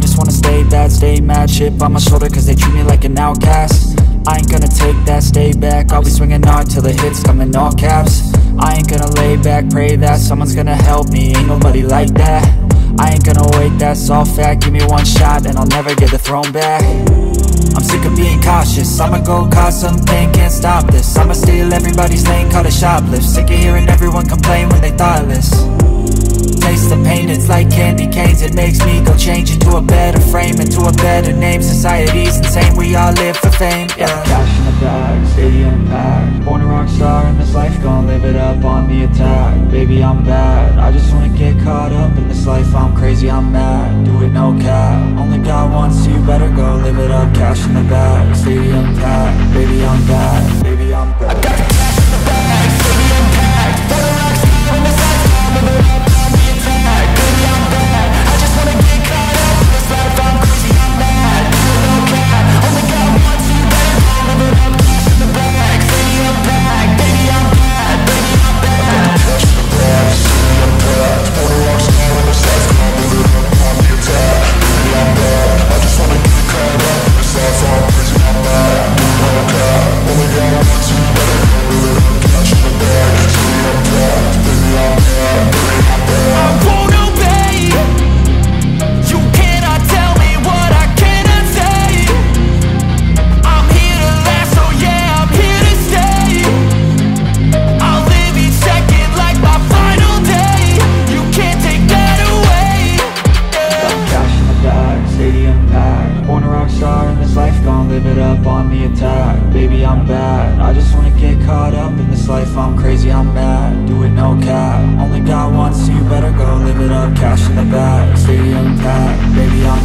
just wanna stay bad, stay mad. Chip on my shoulder cause they treat me like an outcast. I ain't gonna take that, stay back. I'll be swinging hard till the hits come in all caps. I ain't gonna lay back, pray that someone's gonna help me. Ain't nobody like that. I ain't gonna wait, that's all fact. Give me one shot and I'll never get the throne back. I'm sick of being cautious, I'ma go cause something, can't stop this. I'ma steal everybody's lane, call it shoplift. Sick of hearing everyone complain when they thoughtless. Taste the pain, it's like candy canes. It makes me go change into a better frame, into a better name. Society's insane, we all live for fame, yeah. Cash in the bag, stadium packed. Born a rock star in this life, gon' live it up on the attack. Baby, I'm bad, I just wanna get caught up in this life. I'm crazy, I'm mad, do it no cap. Only God wants, so you better go live it up. Cash in the bag, stadium packed. Baby, I'm bad, baby, I'm bad. I got the cash in the bag, stadium packed. Born a rock star in this life, gon' live it up. Live it up on the attack. Baby, I'm bad, I just wanna get caught up in this life. I'm crazy, I'm mad, do it no cap. Only God wants, so you better go live it up. Cash in the bag, stadium packed. Baby, I'm